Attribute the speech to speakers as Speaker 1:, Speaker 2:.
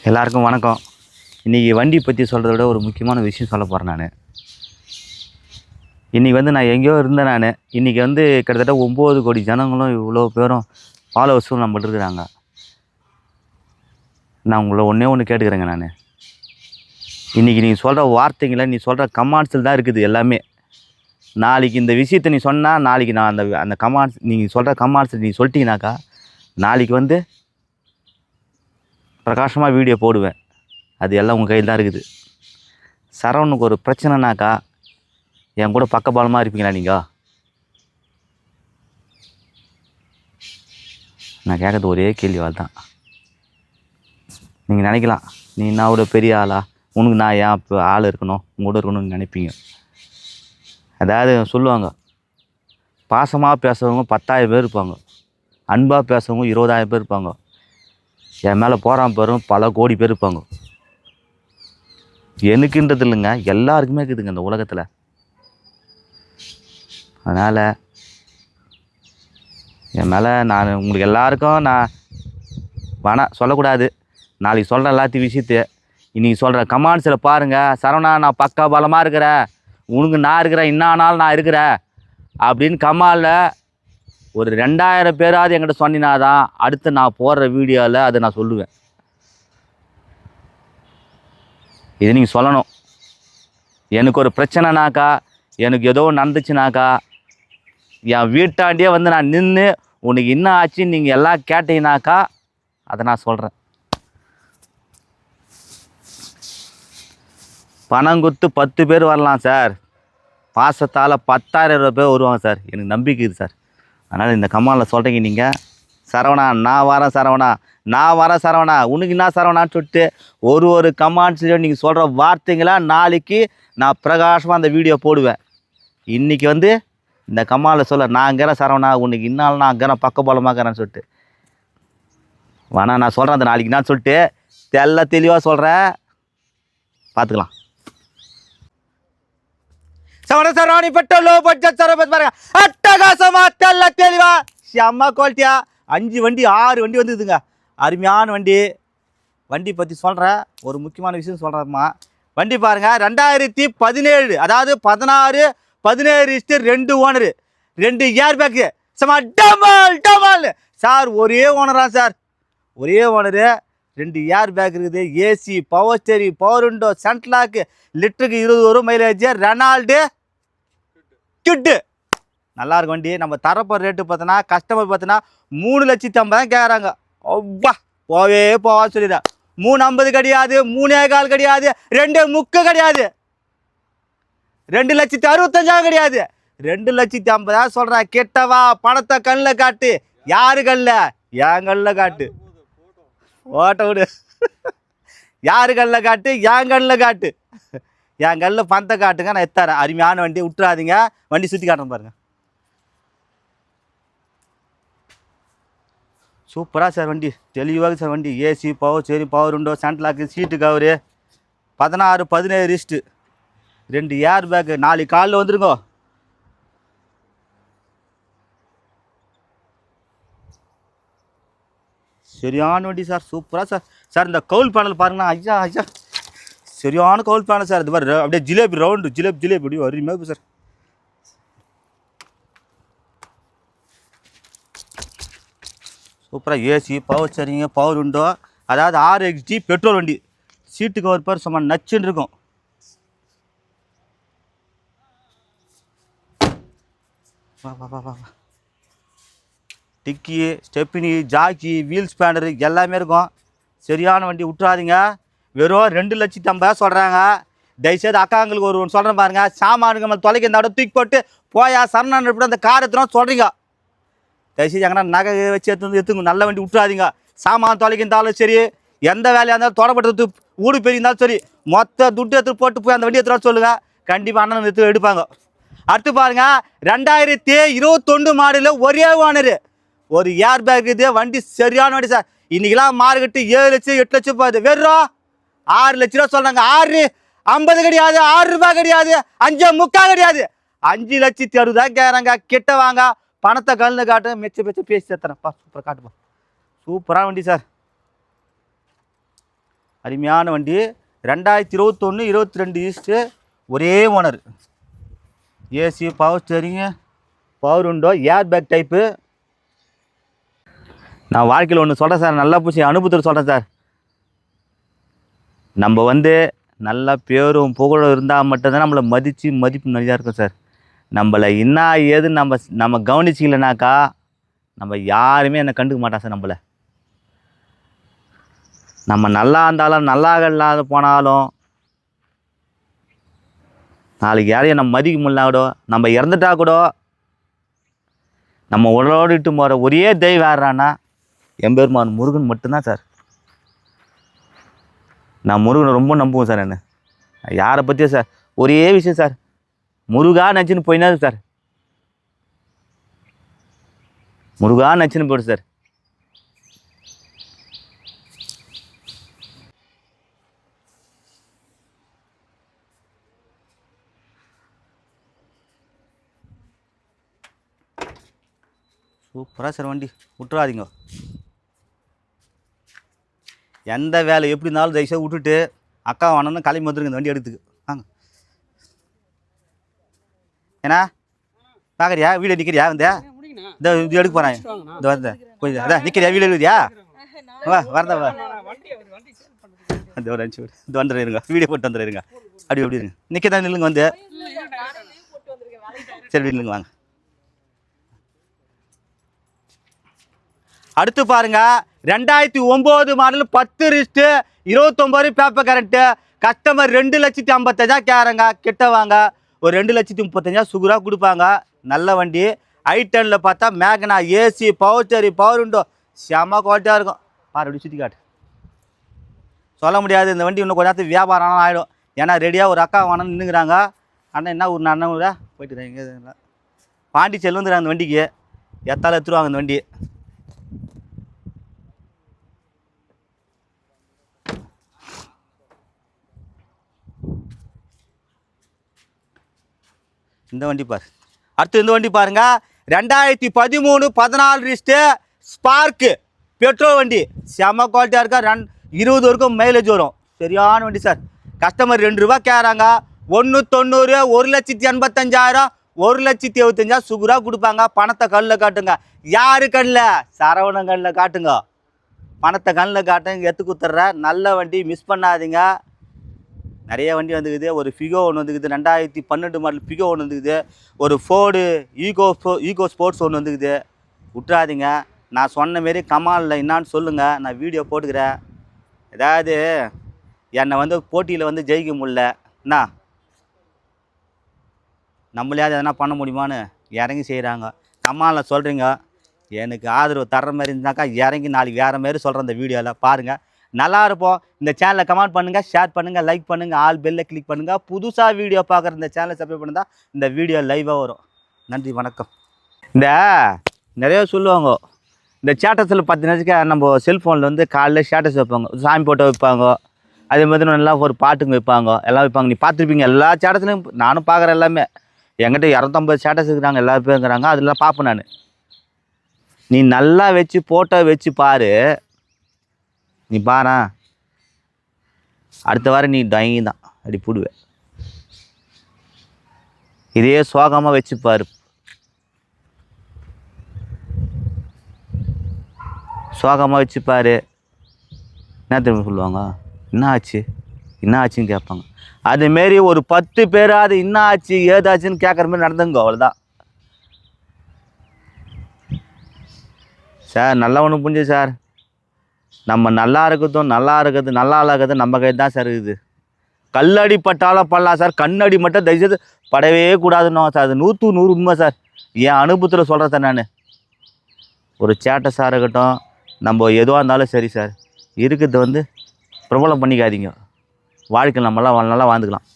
Speaker 1: எல்லாருக்கும் வணக்கம். இன்றைக்கி வண்டி பற்றி சொல்கிறத விட ஒரு முக்கியமான விஷயம் சொல்ல போகிறேன். இன்றைக்கி நான் எங்கேயோ இருந்தேன். இன்றைக்கி கிட்டத்தட்ட 9 கோடி ஜனங்களும் இவ்வளோ பேரும் ஃபாலோவர்ஸும் நம்மள்ட்ட இருக்கிறாங்க. நான் உங்களை ஒன்று கேட்டுக்கிறேங்க. இன்றைக்கி நீ சொல்கிற வார்த்தைங்களை, நீ சொல்கிற கமெண்ட்ஸில் தான் இருக்குது எல்லாமே. நாளைக்கு இந்த விஷயத்தை நீ சொன்னால், நாளைக்கு நான் அந்த கமெண்ட்ஸ், நீங்கள் சொல்கிற கமெண்ட்ஸ் நீ சொல்லிட்டீங்கனாக்கா, நாளைக்கு பிரகாசமாக வீடியோ போடுவேன். அது எல்லாம் உங்கள் கையில் தான் இருக்குது. சரவணுக்கு ஒரு பிரச்சனைனாக்கா என் கூட பக்கபலமாக இருப்பீங்களா நீங்கள்? நான் கேட்குறது ஒரே கேள்வி தான். நீங்கள் நினைக்கலாம், நீ நான் ஒரு பெரிய ஆளா, உனக்கு நான் ஏன் இப்போ ஆள் இருக்கணும், உங்களோட இருக்கணும்னு நினைப்பீங்க. அதாவது சொல்லுவாங்க, பாசமாக பேசுகிறவங்க 10,000 பேர் இருப்பாங்க, அன்பாக பேசுகிறவங்க 20,000 பேர் இருப்பாங்க, என் மேலே போகிறான் பேரும் பல கோடி பேர் இருப்பாங்க. எனக்குன்றது இல்லைங்க, எல்லாருக்குமே இருக்குதுங்க இந்த உலகத்தில். அதனால் என் மேலே நான் உங்களுக்கு எல்லாருக்கும் நான் வேணாம் சொல்லக்கூடாது. நாளைக்கு சொல்கிற எல்லாத்தையும் விஷயத்தை இன்றைக்கி சொல்கிற கமெண்ட்ஸில் பாருங்கள். சரவணா, நான் பக்கா பலமாக இருக்கிறேன், உனக்கு நான் இருக்கிறேன், இன்னானாலும் நான் இருக்கிறேன் அப்படின்னு கமாலில் ஒரு 2000 பேராவது என்கிட்ட சொன்னினாதான் அடுத்து நான் போடுற வீடியோவில் அதை நான் சொல்லுவேன். இது நீங்கள் சொல்லணும். எனக்கு ஒரு பிரச்சனைனாக்கா, எனக்கு ஏதோ நடந்துச்சுனாக்கா, என் வீட்டாண்டியே நான் நின்று உனக்கு என்ன ஆச்சுன்னு நீங்கள் எல்லாம் கேட்டீங்கனாக்கா அதை நான் சொல்கிறேன். பணம் கொடுத்து 10 பேர் வரலாம் சார், பாசத்தால் 10,000 பேர் வருவாங்க சார், எனக்கு நம்பிக்கை இது சார். அதனால் இந்த கமாலில் சொல்கிறீங்க நீங்கள், சரவணா நான் வரேன், சரவணா நான் வரேன், சரவணா உனக்கு என்ன சரவணான்னு சொல்லிட்டு ஒரு கமெண்ட்ஸ்லையும் நீங்கள் சொல்கிற வார்த்தைங்களா நாளைக்கு நான் பிரகாசமாக அந்த வீடியோ போடுவேன். இன்றைக்கி இந்த கமாலில் சொல்ல, நான் அங்கேறேன் சரவணா, உனக்கு இன்னாலும் நான் அங்கேறேன் பக்கபலமாக்கிறேன்னு சொல்லிட்டு வேணா நான் சொல்கிறேன். அந்த நாளைக்கு நான் சொல்லிட்டு தெளிவாக சொல்கிறேன், பார்த்துக்கலாம். Saravani petrol low budget service பாருங்க, அட்டகாசமா தெல்ல தெளிவா செம்ம குவாலிட்டியா 5 வண்டி 6 வண்டி வந்துதுங்க. அருமையான வண்டி பற்றி சொல்கிறேன். ஒரு முக்கியமான விஷயம் சொல்கிறேம்மா. வண்டி பாருங்கள், 2017, அதாவது 16/17 ஓனரு, 2 ஏர் பேக்கு, செம்ம டமால் சார். ஒரே ஓனரா சார், ஒரே ஓனரு, 2 ஏர் பேக் இருக்குது, AC, power steering, power window, சென்ட்லாக்கு, லிட்டருக்கு 20 வரும் மைலேஜ், ரெனால்டு கிட்டு. நல்லா இருக்கும் வண்டி. நம்ம தரப்போகிற ரேட்டு பார்த்தோன்னா, கஸ்டமர் பார்த்தோன்னா 3,50,000 கேட்குறாங்க. அவ்வா போவா சொல்லிடுறேன். 3,50,000 கிடையாது, 3,15,000 கிடையாது, 2,30,000 கிடையாது, 2,65,000 கிடையாது, 2,50,000 சொல்கிறேன். கெட்டவா, பணத்தை கண்ணில் காட்டு. யாரு கண்ணில்? என் கண்ணில் காட்டு. ஓட்ட விடு. யாரு கண்ணில் காட்டு? என் கண்ணில் காட்டு. என் கண்ணில் பணத்தை காட்டுங்க, நான் எத்தாரேன். அருமையான வண்டி, விட்டுறாதீங்க. வண்டி சுற்றி காட்டுறேன் பாருங்கள். சூப்பராக சார் வண்டி, தெளிவாக சார் வண்டி. AC, power steering, power window, central lock, seat cover, 16/17 ரிஸ்ட்டு, 2 ஏர் பேக்கு. நாளைக்கு காலில் வந்துருங்கோ. சரியான வண்டி சார், சூப்பராக சார். சார் இந்த கவுல் பேனல் பாருங்கண்ணா, ஐயா சரியான கவுல் பேனல் சார். இது மாதிரி அப்படியே ஜிலேபி ரவுண்டு, ஜிலேபி அப்படி அருமையாக சார். சூப்பராக AC, power steering, power window, அதாவது 6XD பெட்ரோல் வண்டி. சீட்டு கவர் பேர் சும்மா நச்சுன்னு இருக்கும். வா டிக்கி, ஸ்டெப்பினி, ஜாக்கி, வீல் ஸ்பேனரு எல்லாமே இருக்கும். சரியான வண்டி, விட்டுறாதீங்க. வெறும் 2,50,000 சொல்கிறாங்க. தயவுசெய்து அக்காங்களுக்கு ஒன்று சொல்கிறேன் பாருங்கள். சாமானுங்க மேலே தொலைக்க இந்த தூக்கி போட்டு போயா சரணான் எப்படி அந்த கார் எடுத்துனா சொல்கிறீங்க. தயவுசெய்து எங்கன்னா நகை வச்சு எடுத்துங்க. நல்ல வண்டி, விட்டுறாதீங்க. சாமான் தொலைக்கிருந்தாலும் சரி, எந்த வேலையாக இருந்தாலும், தொடப்பட்டு ஊடு பெரியிருந்தாலும் சரி, மொத்த துட்டு எடுத்து போட்டு போய் அந்த வண்டி எடுத்துகிட்டு சொல்லுங்கள். கண்டிப்பாக அண்ணன் எடுத்து எடுப்பாங்க. அடுத்து பாருங்கள், 2021 மாடலில் ஒரே ஓனரு, ஒரு ஏர் பேக் இது. வண்டி சரியான வண்டி சார். இன்றைக்கெல்லாம் மார்க்கெட்டு 7 லட்சம் 8 லட்சம் போகுது, வெறும் 6 லட்ச ரூபா சொல்கிறாங்க. 6,50,000 கிடையாது, 6 ரூபாய் கிடையாது, 5,3,000 கிடையாது, 5,60,000 கேட்குறாங்க. கிட்ட வாங்க, பணத்தை கலந்து காட்டு, மெச்ச பேசி தரேன்ப்பா. சூப்பராக காட்டுப்பா. சூப்பரான வண்டி சார். அருமையான வண்டி 2021 22 ஈஸ்ட்டு ஒரே owner. AC, power steering, power window, air bag type. நான் வாழ்க்கையில் ஒன்று சொல்கிறேன் சார், நல்லா பூச்சி அனுபவத்தில் சொல்கிறேன் சார். நம்ம வந்து நல்லா பேரும் புகழும் இருந்தால் மட்டும்தான் நம்மளை மதிப்பு நிறையா இருக்கும் சார். நம்மளை என்ன ஏதுன்னு நம்ம கவனிச்சிக்கலனாக்கா நம்ம யாருமே என்னை கண்டுக்க மாட்டான் சார். நம்ம நல்லா இருந்தாலும் நல்லா இல்லாத போனாலும் நாளைக்கு யாரையும் நம்ம மதிக்க முடியல கூட, நம்ம இறந்துட்டா கூட நம்ம உடலோடு இட்டு போகிற ஒரே தெய்வம் யாரானா எம்பெருமான் முருகன் மட்டும்தான் சார். நான் முருகனை ரொம்ப நம்புவேன் சார். நான் யாரை பற்றியும் சார் ஒரே விஷயம் சார், முருகா நச்சுன்னு போயினாது சார். முருகா நச்சுன்னு போய்டு சார். சூப்பராக சார் வண்டி, விட்டுறாதீங்க. எந்த வேலை எப்படி இருந்தாலும் தயவுசெய்து விட்டுட்டு அக்கா வேணும்னு கிளம்பி வந்துருங்க இந்த வண்டி எடுத்துக்கு வாங்க. ஏன்னா பார்க்குறியா வீடு நிற்கிறியா? இந்த இது எடுக்க போகிறேன். இந்த வந்த கொஞ்சம் அதான் நிற்கிறியா? வீடு எடுக்கிறியா? வரதா அந்த ஒரு அஞ்சு இந்த வந்துடுறேங்க, வீடியோ போட்டு வந்துடுறேங்க. அப்படி எப்படி இருங்க, நிற்க தான் நில்லுங்க வந்து. சரி நில்லுங்க வாங்க. அடுத்து பாருங்க 2009 model 10 wrist 29 paper current. Customer 2,55,000 கேட்குறாங்க. கிட்ட வாங்க, ஒரு 2,35,000 சுகராக கொடுப்பாங்க. நல்ல வண்டி. I10ல் பார்த்தா மேக்னா AC, power steering, power window செம்ம குவாலிட்டியாக இருக்கும். அப்படி சுற்றி காட்டு. சொல்ல முடியாது, இந்த வண்டி இன்னும் கொஞ்ச நேரத்துக்கு வியாபாரம் ஆகிடும். ஏன்னா ரெடியாக ஒரு அக்கா வாங்கன்னு நின்றுக்கிறாங்க. அண்ணன் என்ன ஒரு அண்ணன் கூட போயிட்டு இங்கே பாண்டிச்சேரியில் வந்துடுறாங்க. அந்த வண்டிக்கு எத்தால எடுத்துருவாங்க இந்த வண்டி. இந்த வண்டி பாரு. அடுத்து இந்த வண்டி பாருங்க 2013 14 ரிஸ்ட்டு ஸ்பார்க்கு பெட்ரோல் வண்டி. செம்ம குவாலிட்டியாக இருக்கா. 20 வரைக்கும் மைலேஜ் வரும். சரியான வண்டி சார். கஸ்டமர் 2 ரூபா கேட்குறாங்க. 190, 1,85,000, 1,75,000 சுகராக கொடுப்பாங்க. பணத்தை கண்ணில் காட்டுங்க. யாரு கண்ணில்? சரவணன் கண்ணில் காட்டுங்க. பணத்தை கண்ணில் காட்டுங்க, எடுத்து கொடுத்துட்ற நல்ல வண்டி, மிஸ் பண்ணாதீங்க. நிறைய வண்டி வந்துக்குது. ஒரு ஃபிகோ ஒன்று வந்துக்குது, 2012 மாடல் ஃபிகோ ஒன்று வந்துக்குது. ஒரு ஃபோர்டு ஈகோ ஸ்போர்ட்ஸ் ஒன்று வந்துக்குது. விட்டுறாதீங்க. நான் சொன்ன மாரி கமாலில் என்னான்னு சொல்லுங்கள், நான் வீடியோ போட்டுக்கிறேன். ஏதாவது என்னை வந்து போட்டியில் வந்து ஜெயிக்க முடியல, என்ன நம்மளையாவது எதனா பண்ண முடியுமான்னு இறங்கி செய்கிறாங்க. கமாலில் சொல்கிறீங்க, எனக்கு ஆதரவு தர்ற மாதிரி இருந்தாக்கா இறங்கி நாளைக்கு வேறு மாதிரி சொல்கிறேன். இந்த வீடியோவில் பாருங்கள், நல்லா இருப்போம். இந்த சேனலை கமெண்ட் பண்ணுங்கள், ஷேர் பண்ணுங்கள், லைக் பண்ணுங்கள், ஆல் பெல்லை கிளிக் பண்ணுங்கள். புதுசாக வீடியோ பார்க்குற இந்த சேனலை சப்ஸ்கிரைப் பண்ணி தான் இந்த வீடியோ லைவாக வரும். நன்றி, வணக்கம். இந்த நிறைய சொல்லுவாங்க, இந்த ஸ்டேட்டஸில் பார்த்தீங்கன்னாச்சுக்க நம்ம செல்ஃபோனில் வந்து காலையில் ஸ்டேட்டஸ் வைப்பாங்க, சாமி போட்டோ வைப்பாங்க, அதே மாதிரி நல்லா ஒரு பாட்டுங்க வைப்பாங்க, எல்லாம் வைப்பாங்க. நீ பார்த்துருப்பீங்க எல்லா ஸ்டேட்டஸ்லையும். நானும் பார்க்குறேன் எல்லாமே. என்கிட்ட 250 ஸ்டேட்டஸ் இருக்கிறாங்க, எல்லா பேரும் இருக்கிறாங்க. அதெல்லாம் பார்ப்பேன் நான். நீ நல்லா வச்சு ஃபோட்டோ வச்சு பாரு. நீ பாரு, அடுத்த வாரம் நீ டயங்கி தான் அப்படி போடுவேன். இதே சோகமாக வச்சுப்பாரு. சோகமாக வச்சுப்பாரு. என்ன தெரியுமா சொல்லுவாங்க? என்ன ஆச்சுன்னு கேட்பாங்க. அதுமாரி ஒரு 10 பேராது என்ன ஆச்சு ஏதாச்சுன்னு கேட்குற மாதிரி நடந்துங்க. அவ்வளோதான் சார். நல்லா ஒன்று புரிஞ்சு சார். நம்ம நல்லா இருக்கிறது நல்லா இல்லாதது நம்ம கை தான் சார் இருக்குது. கல்லடி பட்டாலும் படலாம் சார், கண்ணடி மட்டும் தயவுசெய்து படவே கூடாதுன்னு சார். அது 100க்கு 100 உண்மை சார். என் அனுபவத்தில் சொல்கிறேன் சார். நான் ஒரு ஸ்டேட்டஸாக இருக்கட்டும், நம்ம எதுவாக இருந்தாலும் சரி சார், இருக்கிறத வந்து பிரபலம் பண்ணிக்காதீங்க. வாழ்க்கை நம்மளாம் நல்லா வாழ்ந்துக்கலாம்.